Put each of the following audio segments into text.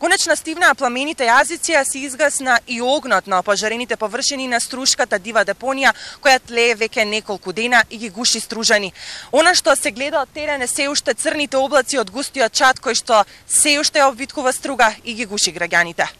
Конечно стивнаа пламените јазици, а се изгасна и огнот на пожарените површини на Струшката дива депонија, која тлее веќе неколку дена и ги гуши Стружани. Она што се гледа од терен е се уште црните облаци од густиот чад кој што се уште обвиткува Струга и ги гуши граѓаните.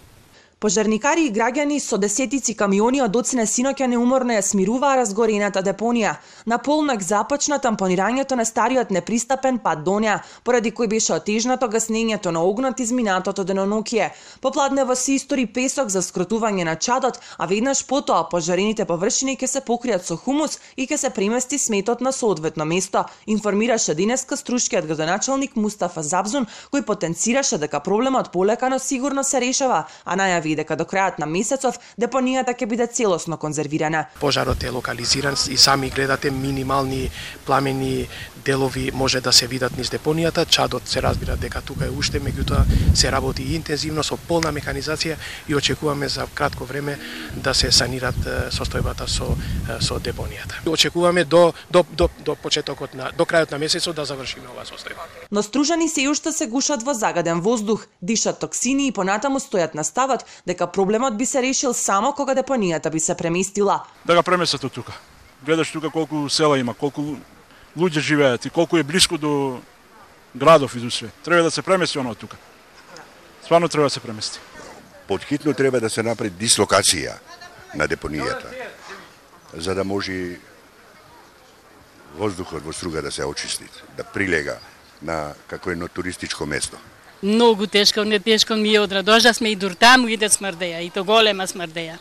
Пожарникари и граѓани со десетици камиони од доцна синоќа неуморно ја смируваа разгорената депонија. На полнок започна тампонирањето на стариот непристапен пат до неа, поради кој беше отежнато гаснењето на огнот изминатото денонокие. Попладне во се истори песок за скротување на чадот, а веднаш потоа пожарените површини ќе се покријат со хумус и ќе се премести сметот на соодветно место, информираше денеска струшкиот градоначалник Мустафа Забзун, кој потенцираше дека проблемот полека но сигурно се решава, а најави дека до крајот на месецов депонијата ќе биде целосно конзервирана. Пожарот е локализиран и сами гледате минимални пламени делови може да се видат низ депонијата. Чадот се разбира дека тука е уште, меѓутоа се работи интензивно со полна механизација и очекуваме за кратко време да се санират состојбата со депонијата. Очекуваме до почетокот до крајот на месецот да завршиме оваа состојба. Но Стружани се уште се гушат во загаден воздух, дишат токсини и понатаму стојат на ставот дека проблемот би се решил само кога депонијата би се преместила. Да го преместат од тука. Гледаш тука колку села има, колку луѓе живеат и колку е блиску до градов и до све. Треба да се премести оно од тука. Стварно треба да се премести. Потхитно треба да се направи дислокација на депонијата, за да може воздухот во Струга да се очисти, да прилега на како едно туристичко место. Многу тешко, не тешко ми е од Радожа, сме и дур таму иде смрдеја, и то голема смрдеја.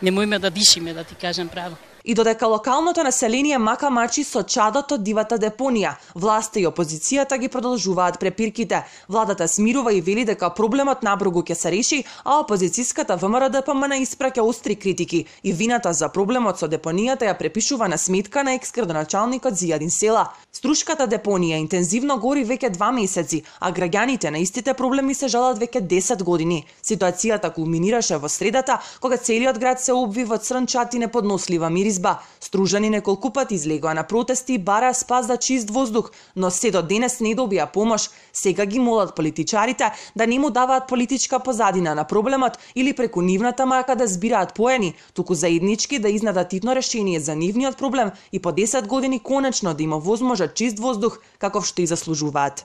Немојме да дишиме, да ти кажем право. И додека локалното население мака мачи со чадот од дивата депонија, власта и опозицијата ги продолжуваат препирките. Владата смирува и вели дека проблемот набрзо ќе се реши, а опозицијската ВМРО ДПМН испраќа остри критики и вината за проблемот со депонијата ја препишува на сметка на екс-градоначалникот Зијадин Села. Струшката депонија интензивно гори веќе 2 месеци, а граѓаните на истите проблеми се жалат веќе 10 години. Ситуацијата кулминираше во средата, кога целиот град се обви во црн чад и неподнослива миризба. Стружани неколку пати излегоа на протести и бараа спас за чист воздух, но се до денес не добија помош. Сега ги молат политичарите да не му даваат политичка позадина на проблемот или преку нивната мака да збираат поени, туку заеднички да изнадат итно решение за нивниот проблем и по 10 години конечно да има возможат чист воздух каков што и заслужуваат.